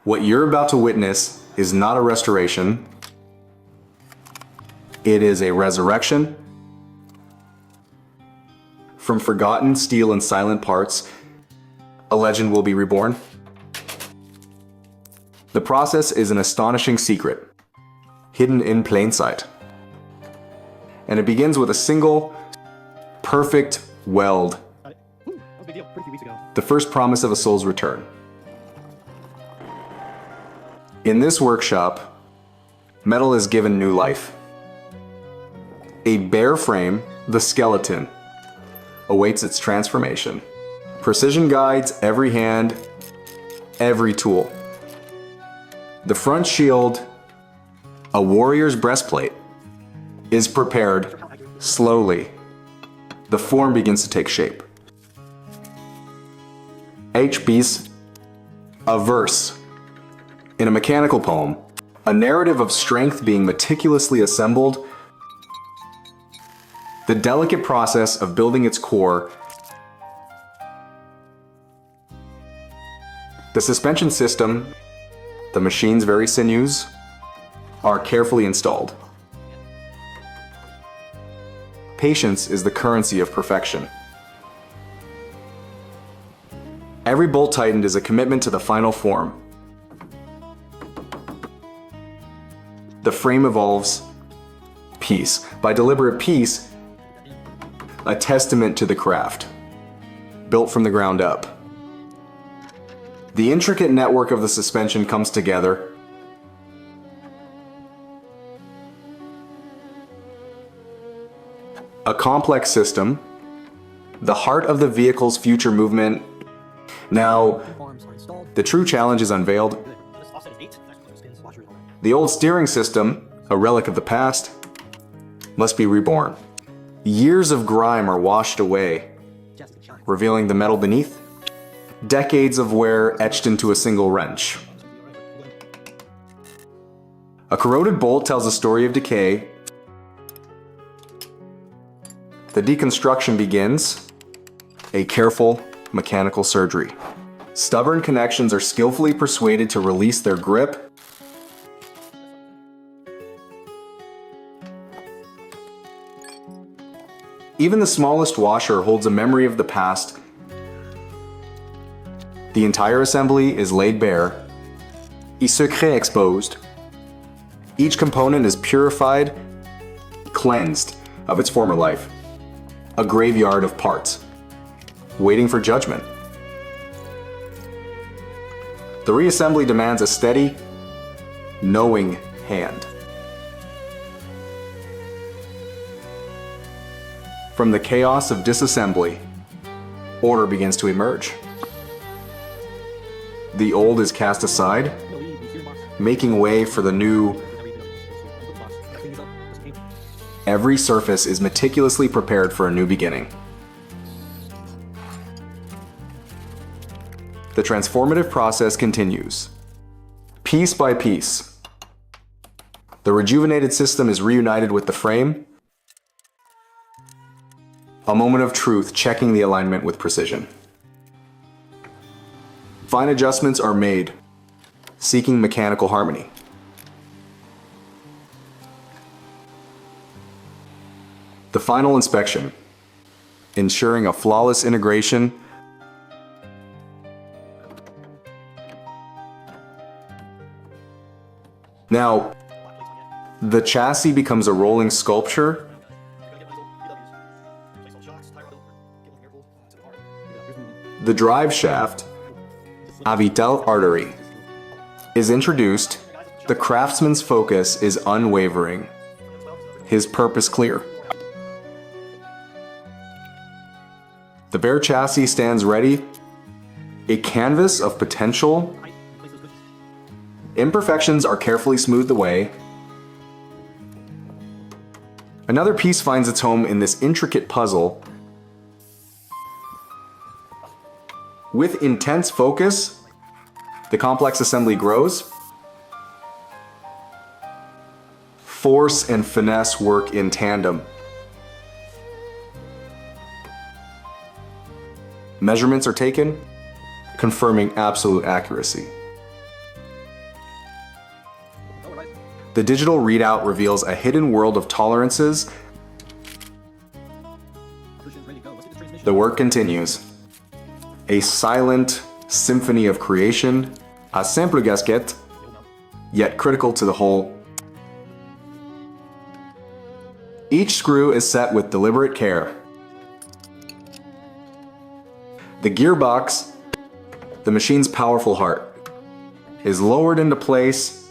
What you're about to witness is not a restoration. It is a resurrection. From forgotten steel and silent parts, a legend will be reborn. The process is an astonishing secret, hidden in plain sight. And it begins with a single, perfect weld. The first promise of a soul's return. In this workshop, metal is given new life. A bare frame, the skeleton, awaits its transformation. Precision guides every hand, every tool. The front shield, a warrior's breastplate, is prepared slowly. The form begins to take shape. Each piece, a verse. In a mechanical poem, a narrative of strength being meticulously assembled, the delicate process of building its core, the suspension system, the machine's very sinews, are carefully installed. Patience is the currency of perfection. Every bolt tightened is a commitment to the final form. The frame evolves piece by deliberate piece, a testament to the craft, built from the ground up. The intricate network of the suspension comes together. A complex system, the heart of the vehicle's future movement. Now, the true challenge is unveiled. The old steering system, a relic of the past, must be reborn. Years of grime are washed away, revealing the metal beneath. Decades of wear etched into a single wrench. A corroded bolt tells a story of decay. The deconstruction begins, a careful mechanical surgery. Stubborn connections are skillfully persuaded to release their grip. Even the smallest washer holds a memory of the past. The entire assembly is laid bare, et secret exposed. Each component is purified, cleansed of its former life. A graveyard of parts, waiting for judgment. The reassembly demands a steady, knowing hand. From the chaos of disassembly, order begins to emerge. The old is cast aside, making way for the new. Every surface is meticulously prepared for a new beginning. The transformative process continues, piece by piece. The rejuvenated system is reunited with the frame. A moment of truth checking the alignment with precision. Fine adjustments are made, seeking mechanical harmony. The final inspection, ensuring a flawless integration. Now, the chassis becomes a rolling sculpture. The drive shaft, a vital artery, is introduced. The craftsman's focus is unwavering, his purpose clear. The bare chassis stands ready, a canvas of potential. Imperfections are carefully smoothed away. Another piece finds its home in this intricate puzzle. With intense focus, the complex assembly grows. Force and finesse work in tandem. Measurements are taken, confirming absolute accuracy. The digital readout reveals a hidden world of tolerances. The work continues. A silent symphony of creation, a simple gasket, yet critical to the whole. Each screw is set with deliberate care. The gearbox, the machine's powerful heart, is lowered into place.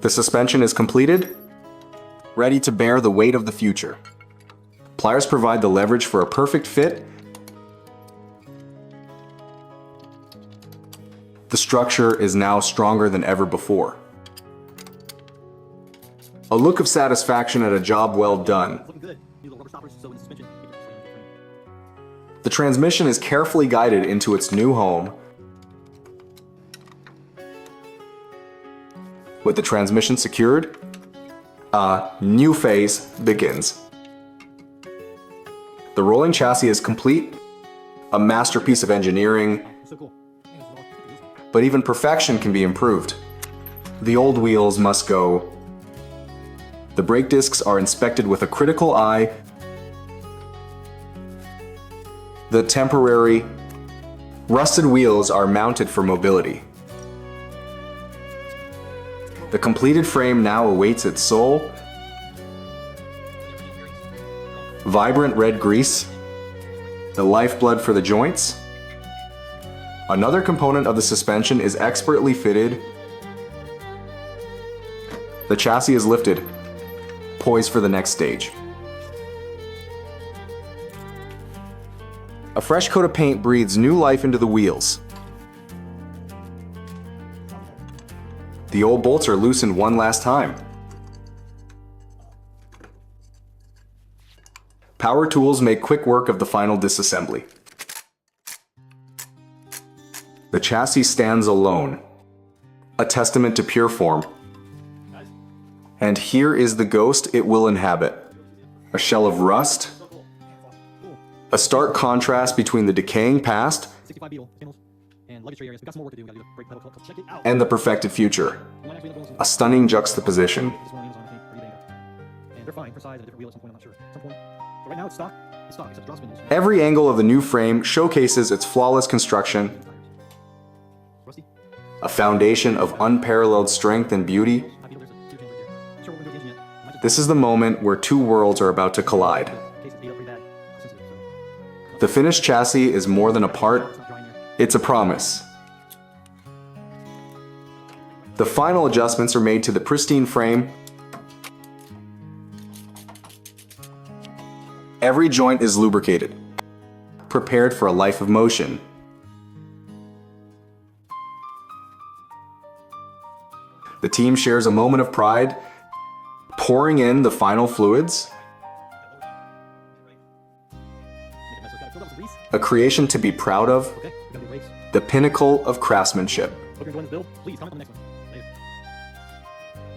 The suspension is completed, ready to bear the weight of the future. Pliers provide the leverage for a perfect fit. The structure is now stronger than ever before. A look of satisfaction at a job well done. The transmission is carefully guided into its new home. With the transmission secured, a new phase begins. The rolling chassis is complete, a masterpiece of engineering, but even perfection can be improved. The old wheels must go. The brake discs are inspected with a critical eye. The temporary, rusted wheels are mounted for mobility. The completed frame now awaits its soul. Vibrant red grease, the lifeblood for the joints. Another component of the suspension is expertly fitted. The chassis is lifted, poised for the next stage. A fresh coat of paint breathes new life into the wheels. The old bolts are loosened one last time. Power tools make quick work of the final disassembly. The chassis stands alone, a testament to pure form. And here is the ghost it will inhabit. A shell of rust, a stark contrast between the decaying past and the perfected future. A stunning juxtaposition. Every angle of the new frame showcases its flawless construction, a foundation of unparalleled strength and beauty. This is the moment where two worlds are about to collide. The finished chassis is more than a part, it's a promise. The final adjustments are made to the pristine frame. Every joint is lubricated, prepared for a life of motion. The team shares a moment of pride, pouring in the final fluids. A creation to be proud of, the pinnacle of craftsmanship.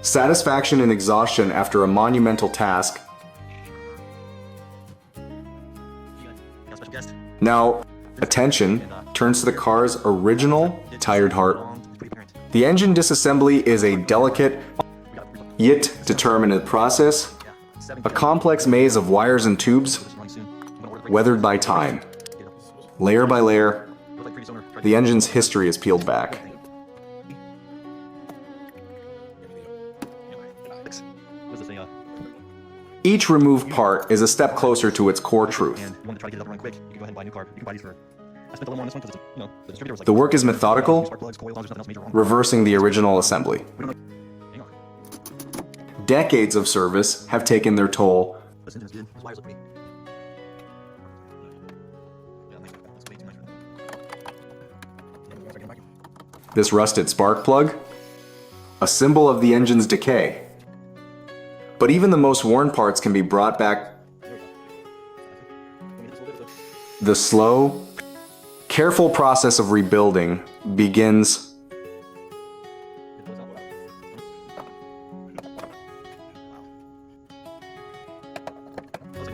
Satisfaction and exhaustion after a monumental task. Now, attention turns to the car's original tired heart. The engine disassembly is a delicate, yet determined process, a complex maze of wires and tubes, weathered by time. Layer by layer, the engine's history is peeled back. Each removed part is a step closer to its core truth. The work is methodical, reversing the original assembly. Decades of service have taken their toll. This rusted spark plug, a symbol of the engine's decay. But even the most worn parts can be brought back. The slow, careful process of rebuilding begins.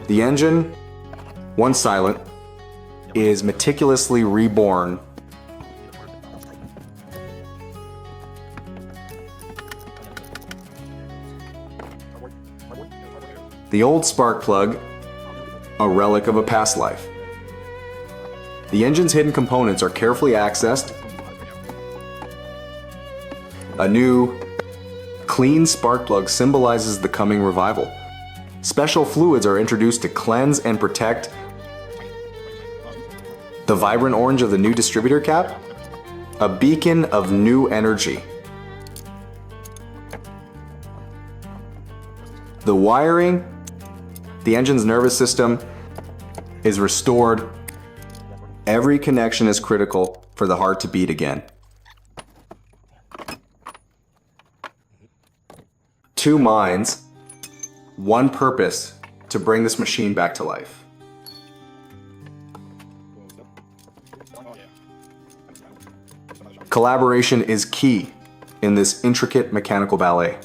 The engine, once silent, is meticulously reborn. The old spark plug, a relic of a past life. The engine's hidden components are carefully accessed. A new, clean spark plug symbolizes the coming revival. Special fluids are introduced to cleanse and protect. The vibrant orange of the new distributor cap, a beacon of new energy. The wiring, the engine's nervous system is restored. Every connection is critical for the heart to beat again. 2 minds, 1 purpose to bring this machine back to life. Collaboration is key in this intricate mechanical ballet.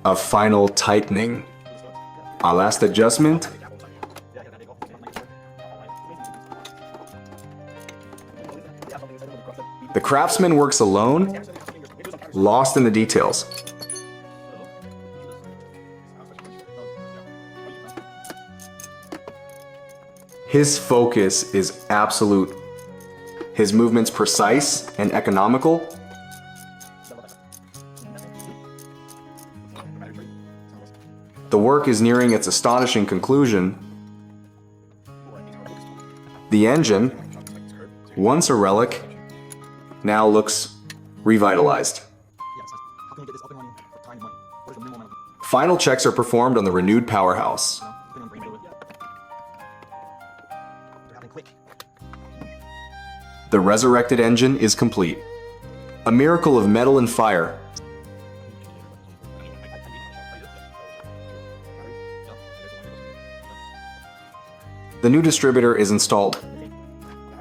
A final tightening. A last adjustment. The craftsman works alone, lost in the details. His focus is absolute. His movements precise and economical. The work is nearing its astonishing conclusion. The engine, once a relic, now looks revitalized. Final checks are performed on the renewed powerhouse. The resurrected engine is complete. A miracle of metal and fire. The new distributor is installed,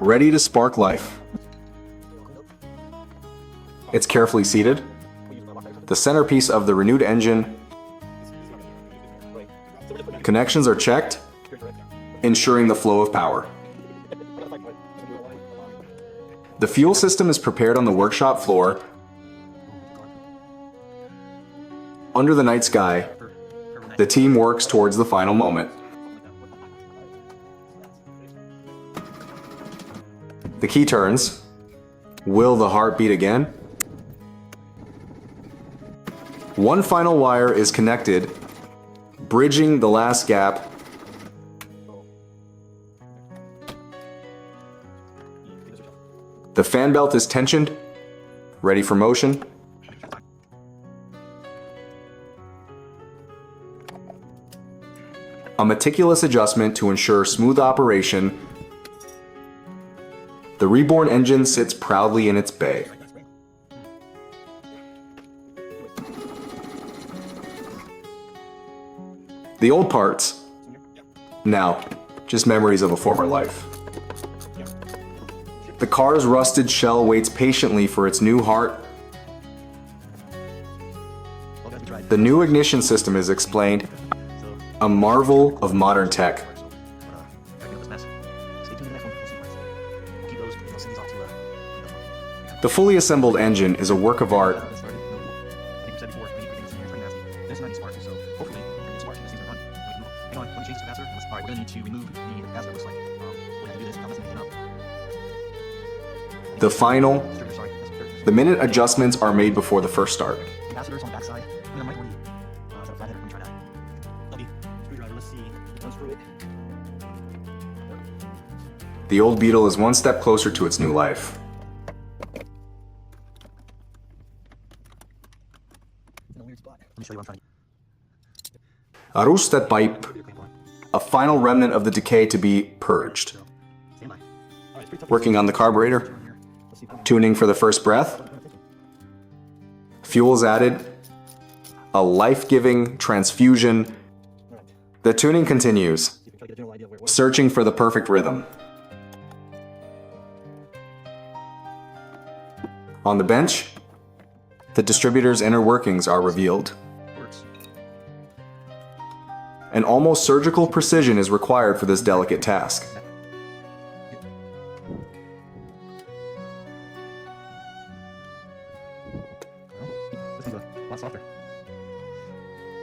ready to spark life. It's carefully seated. The centerpiece of the renewed engine. Connections are checked, ensuring the flow of power. The fuel system is prepared on the workshop floor. Under the night sky, the team works towards the final moment. The key turns. Will the heart beat again? One final wire is connected, bridging the last gap. The fan belt is tensioned, ready for motion. A meticulous adjustment to ensure smooth operation. The reborn engine sits proudly in its bay. The old parts, now just memories of a former life. The car's rusted shell waits patiently for its new heart. The new ignition system is explained, a marvel of modern tech. The fully assembled engine is a work of art. The final, the minute adjustments are made before the first start. The old Beetle is one step closer to its new life. A rusted pipe, a final remnant of the decay to be purged. Working on the carburetor, tuning for the first breath. Fuel is added, a life-giving transfusion. The tuning continues, searching for the perfect rhythm. On the bench, the distributor's inner workings are revealed. An almost surgical precision is required for this delicate task.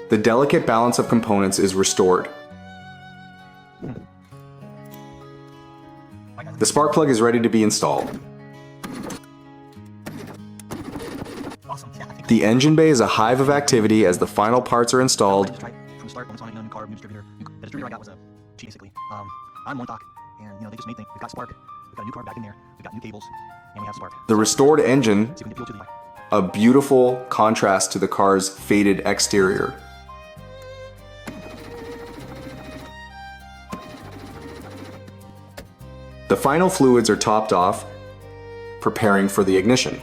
The delicate balance of components is restored. The spark plug is ready to be installed. The engine bay is a hive of activity as the final parts are installed. From the start, when it's on a new car, new distributor. The distributor I got was a cheat, basically. I'm one stock, and they just made things. We've got spark, we've got a new car back in there, we've got new cables, and we have spark. The restored engine, So you can appeal to the a beautiful contrast to the car's faded exterior. The final fluids are topped off, preparing for the ignition.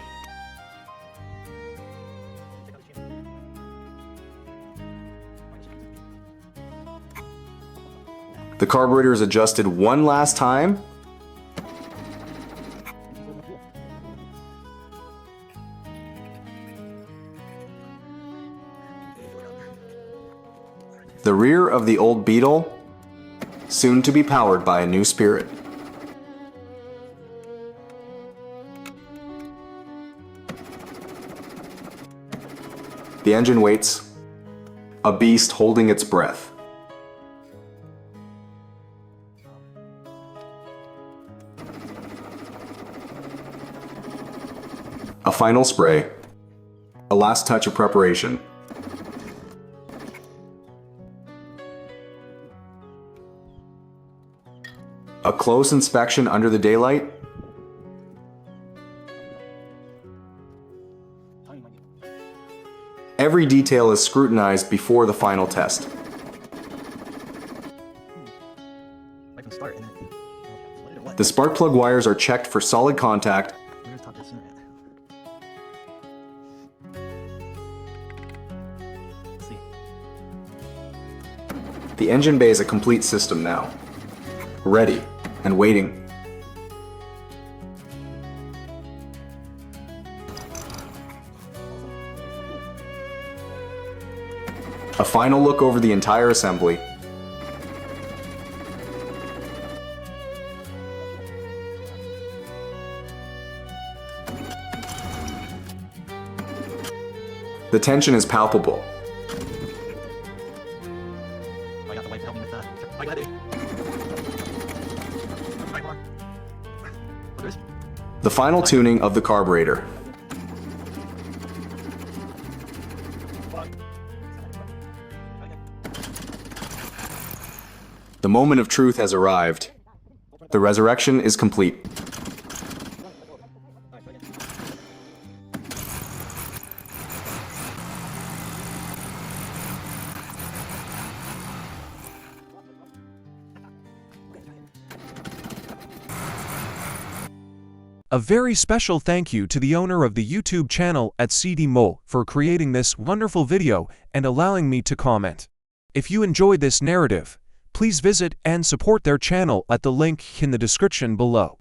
The carburetor is adjusted one last time. The rear of the old Beetle, soon to be powered by a new Spirit. The engine waits, a beast holding its breath. A final spray, a last touch of preparation. A close inspection under the daylight. Every detail is scrutinized before the final test. right from the start. And then, The spark plug wires are checked for solid contact. where's top this center at? Let's see. The engine bay is a complete system now. Ready and waiting. A final look over the entire assembly. The tension is palpable. I got the wife to help me with that. I got it. Right, come on. What is? The final tuning of the carburetor. The moment of truth has arrived. The resurrection is complete. A very special thank you to the owner of the YouTube channel at CD Mo for creating this wonderful video and allowing me to comment. If you enjoyed this narrative, please visit and support their channel at the link in the description below.